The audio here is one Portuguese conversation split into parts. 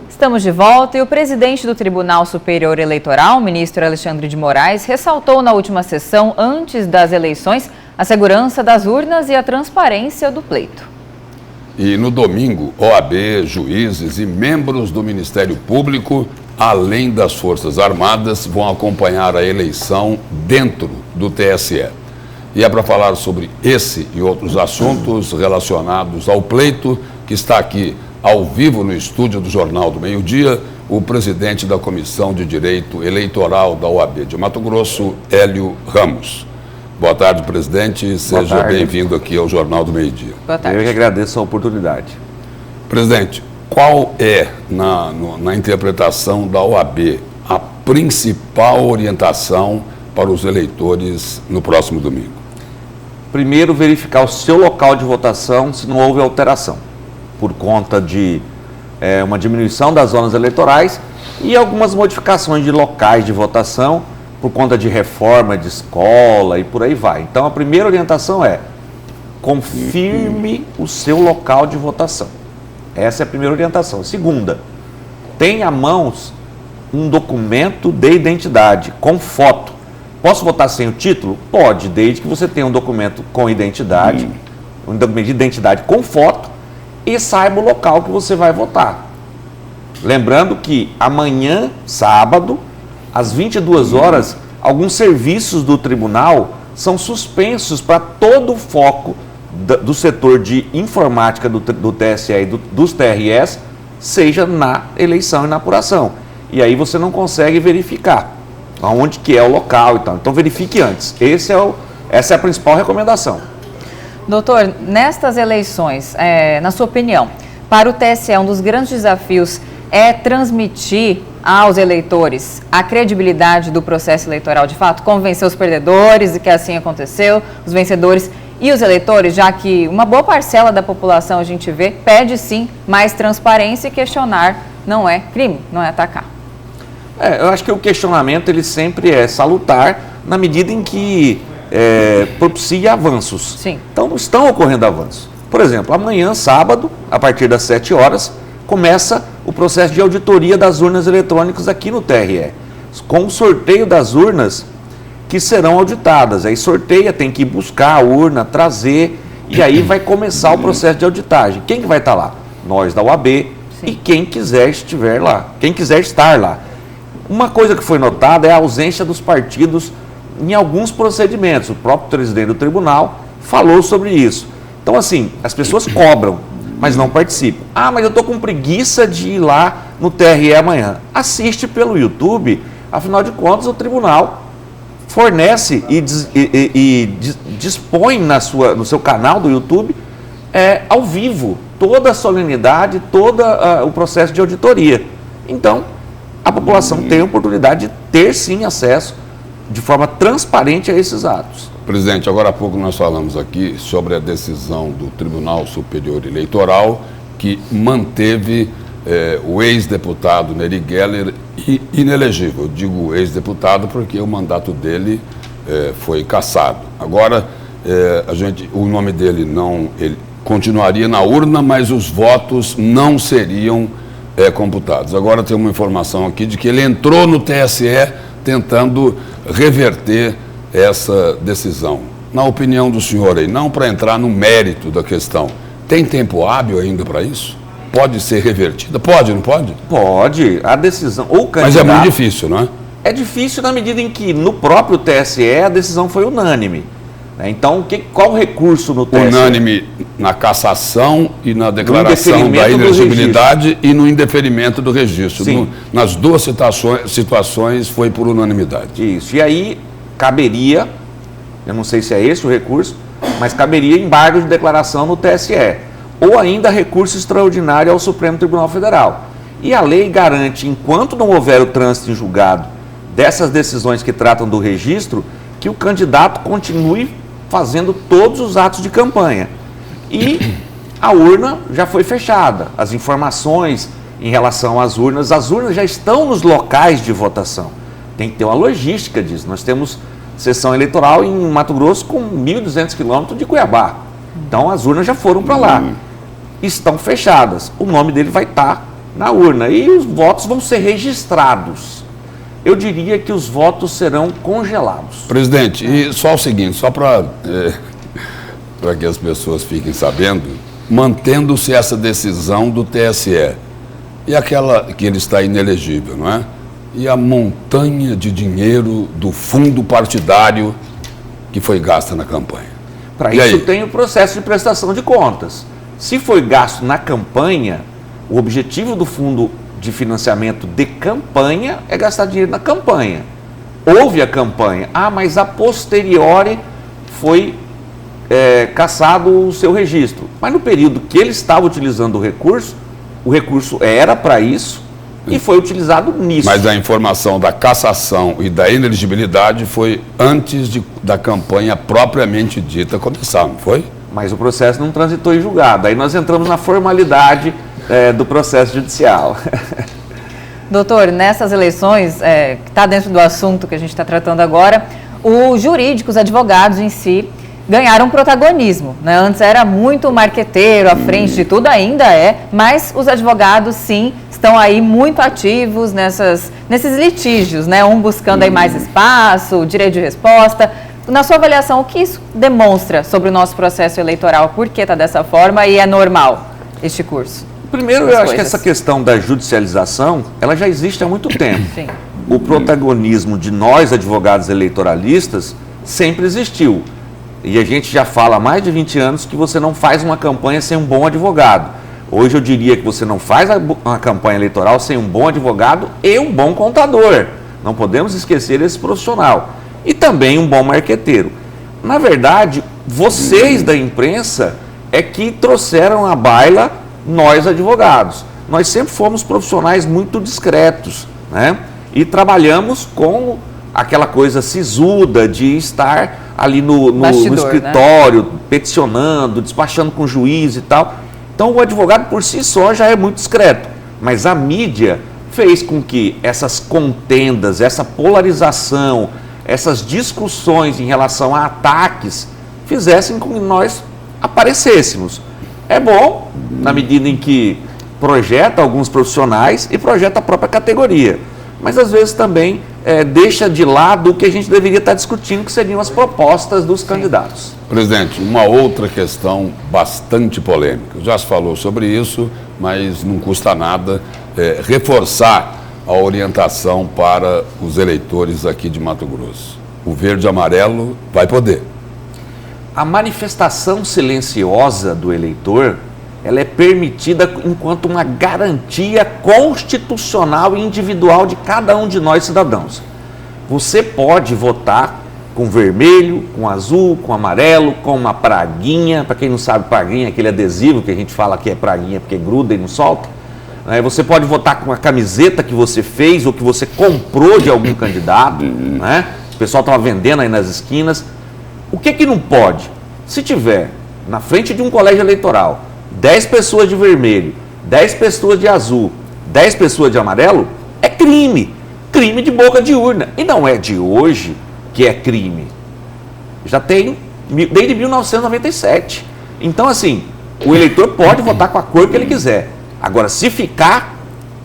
Estamos de volta e o presidente do Tribunal Superior Eleitoral, ministro Alexandre de Moraes, ressaltou na última sessão, antes das eleições, a segurança das urnas e a transparência do pleito. E no domingo, OAB, juízes e membros do Ministério Público, além das Forças Armadas, vão acompanhar a eleição dentro do TSE. E é para falar sobre esse e outros assuntos relacionados ao pleito que está aqui ao vivo no estúdio do Jornal do Meio-Dia, o presidente da Comissão de Direito Eleitoral da OAB de Mato Grosso, Hélio Ramos. Boa tarde, presidente. Seja bem-vindo aqui ao Jornal do Meio-Dia. Boa tarde. Eu que agradeço a oportunidade. Presidente, qual é, na interpretação da OAB, a principal orientação para os eleitores no próximo domingo? Primeiro, verificar o seu local de votação se não houve alteração, por conta de uma diminuição das zonas eleitorais e algumas modificações de locais de votação, por conta de reforma de escola e por aí vai. Então, a primeira orientação é: confirme o seu local de votação. Essa é a primeira orientação. Segunda, tenha à mãos um documento de identidade com foto. Posso votar sem o título? Pode, desde que você tenha um documento com identidade, um documento de identidade com foto e saiba o local que você vai votar. Lembrando que amanhã, sábado, às 22 horas, alguns serviços do tribunal são suspensos para todo o foco do setor de informática do TSE e dos TRS, seja na eleição e na apuração. E aí você não consegue verificar aonde que é o local e tal. Então verifique antes. Essa é a principal recomendação. Doutor, nestas eleições, na sua opinião, para o TSE, um dos grandes desafios é transmitir aos eleitores a credibilidade do processo eleitoral de fato, convencer os perdedores de que assim aconteceu, os vencedores e os eleitores, já que uma boa parcela da população, a gente vê, pede sim mais transparência e questionar não é crime, não é atacar. Eu acho que o questionamento ele sempre é salutar na medida em que propicia avanços. Sim. Então, estão ocorrendo avanços. Por exemplo, amanhã, sábado, a partir das 7 horas, começa o processo de auditoria das urnas eletrônicas aqui no TRE, com o sorteio das urnas que serão auditadas. Aí sorteia, tem que ir buscar a urna, trazer, e aí vai começar o processo de auditagem. Quem que vai estar lá? Nós da OAB. Sim. E quem quiser estiver lá, quem quiser estar lá. Uma coisa que foi notada é a ausência dos partidos em alguns procedimentos. O próprio presidente do tribunal falou sobre isso. Então, assim, as pessoas cobram, mas não participam. Ah, mas eu estou com preguiça de ir lá no TRE amanhã. Assiste pelo YouTube, afinal de contas o tribunal fornece e dispõe no seu canal do YouTube ao vivo toda a solenidade, todo o processo de auditoria. Então, a população tem a oportunidade de ter sim acesso de forma transparente a esses atos. Presidente, agora há pouco nós falamos aqui sobre a decisão do Tribunal Superior Eleitoral que manteve o ex-deputado Neri Geller inelegível. Eu digo ex-deputado porque o mandato dele foi cassado. Agora, o nome dele ele continuaria na urna, mas os votos não seriam computados. Agora tem uma informação aqui de que ele entrou no TSE tentando reverter essa decisão. Na opinião do senhor aí, não para entrar no mérito da questão, tem tempo hábil ainda para isso? Pode ser revertida? Pode, não pode? Pode. A decisão, ou candidato... Mas é muito difícil, não é? É difícil na medida em que no próprio TSE a decisão foi unânime. Então, qual o recurso no TSE? Unânime na cassação e na declaração da inelegibilidade e no indeferimento do registro. Nas duas situações foi por unanimidade. Isso. E aí caberia, eu não sei se é esse o recurso, mas caberia embargo de declaração no TSE. Ou ainda recurso extraordinário ao Supremo Tribunal Federal. E a lei garante, enquanto não houver o trânsito em julgado dessas decisões que tratam do registro, que o candidato continue fazendo todos os atos de campanha. E a urna já foi fechada. As informações em relação às urnas já estão nos locais de votação. Tem que ter uma logística disso. Nós temos sessão eleitoral em Mato Grosso com 1.200 quilômetros de Cuiabá. Então as urnas já foram para lá. Estão fechadas. O nome dele vai estar na urna e os votos vão ser registrados. Eu diria que os votos serão congelados. Presidente, e só o seguinte, só para que as pessoas fiquem sabendo, mantendo-se essa decisão do TSE, e aquela que ele está inelegível, não é? E a montanha de dinheiro do fundo partidário que foi gasta na campanha. Para isso tem o processo de prestação de contas. Se foi gasto na campanha, o objetivo do fundo de financiamento de campanha é gastar dinheiro na campanha. Houve a campanha, mas a posteriori foi cassado o seu registro. Mas no período que ele estava utilizando o recurso era para isso e foi utilizado nisso. Mas a informação da cassação e da inelegibilidade foi antes da campanha propriamente dita começar, não foi? Mas o processo não transitou em julgado. Aí nós entramos na formalidade do processo judicial. Doutor, nessas eleições, que está dentro do assunto que a gente está tratando agora, os jurídicos, advogados em si, ganharam protagonismo, né? Antes era muito marqueteiro à frente de tudo, ainda mas os advogados, sim, estão aí muito ativos nesses litígios, né? Um buscando aí mais espaço, direito de resposta. Na sua avaliação, o que isso demonstra sobre o nosso processo eleitoral? Por que está dessa forma e é normal este curso? Primeiro, eu acho que essa questão da judicialização, ela já existe há muito tempo. Sim. O protagonismo de nós, advogados eleitoralistas, sempre existiu. E a gente já fala há mais de 20 anos que você não faz uma campanha sem um bom advogado. Hoje eu diria que você não faz uma campanha eleitoral sem um bom advogado e um bom contador. Não podemos esquecer esse profissional. E também um bom marqueteiro. Na verdade, vocês da imprensa é que trouxeram à baila nós advogados. Nós sempre fomos profissionais muito discretos, né? E trabalhamos com aquela coisa sisuda de estar ali no escritório, né? Peticionando, despachando com o juiz e tal. Então o advogado por si só já é muito discreto. Mas a mídia fez com que essas contendas, essa polarização, essas discussões em relação a ataques fizessem com que nós aparecêssemos. É bom, na medida em que projeta alguns profissionais e projeta a própria categoria. Mas às vezes também deixa de lado o que a gente deveria estar discutindo, que seriam as propostas dos candidatos. Presidente, uma outra questão bastante polêmica. Já se falou sobre isso, mas não custa nada reforçar a orientação para os eleitores aqui de Mato Grosso. O verde e amarelo vai poder. A manifestação silenciosa do eleitor, ela é permitida enquanto uma garantia constitucional e individual de cada um de nós cidadãos. Você pode votar com vermelho, com azul, com amarelo, com uma praguinha. Para quem não sabe, praguinha é aquele adesivo que a gente fala que é praguinha porque gruda e não solta. Você pode votar com a camiseta que você fez ou que você comprou de algum candidato, né? O pessoal estava vendendo aí nas esquinas. O que não pode? Se tiver na frente de um colégio eleitoral 10 pessoas de vermelho, 10 pessoas de azul, 10 pessoas de amarelo, é crime. Crime de boca de urna. E não é de hoje que é crime. Já tem desde 1997. Então, assim, o eleitor pode votar com a cor que ele quiser. Agora, se ficar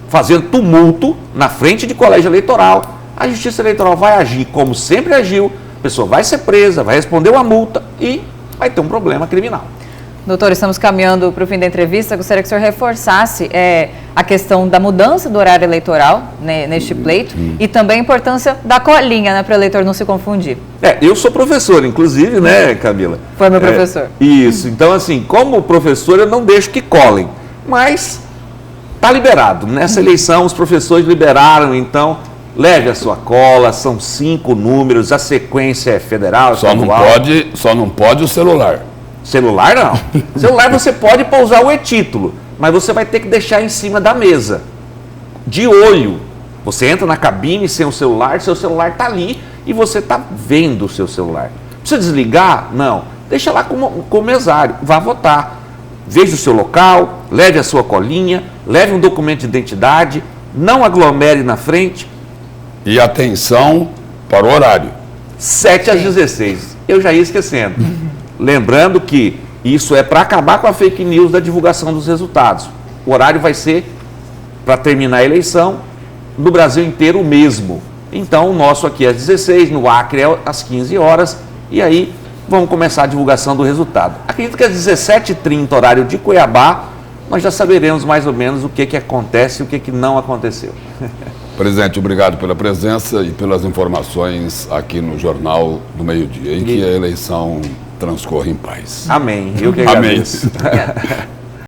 fazendo tumulto na frente de colégio eleitoral, a Justiça Eleitoral vai agir como sempre agiu, a pessoa vai ser presa, vai responder uma multa e vai ter um problema criminal. Doutor, estamos caminhando para o fim da entrevista. Gostaria que o senhor reforçasse a questão da mudança do horário eleitoral, né, neste pleito e também a importância da colinha, né, para o eleitor não se confundir. Eu sou professor, inclusive, né, Camila? Foi meu professor. Isso. Então, assim, como professor, eu não deixo que colem, mas está liberado. Nessa eleição, os professores liberaram, então leve a sua cola, são 5 números, a sequência é federal, só não pode o celular. Celular não. Celular você pode pousar o e-título, mas você vai ter que deixar em cima da mesa, de olho. Você entra na cabine sem o celular, seu celular está ali e você está vendo o seu celular. Precisa desligar? Não. Deixa lá com o mesário, vá votar. Veja o seu local, leve a sua colinha, leve um documento de identidade, não aglomere na frente. E atenção para o horário. 7 às 16. Eu já ia esquecendo. Lembrando que isso é para acabar com a fake news da divulgação dos resultados. O horário vai ser para terminar a eleição, no Brasil inteiro o mesmo. Então, o nosso aqui é às 16, no Acre é às 15 horas, e aí vamos começar a divulgação do resultado. Acredito que às 17h30, horário de Cuiabá, nós já saberemos mais ou menos o que acontece e o que não aconteceu. Presidente, obrigado pela presença e pelas informações aqui no Jornal do Meio-Dia, em que a eleição transcorre em paz. Amém. Eu que agradeço. Amém.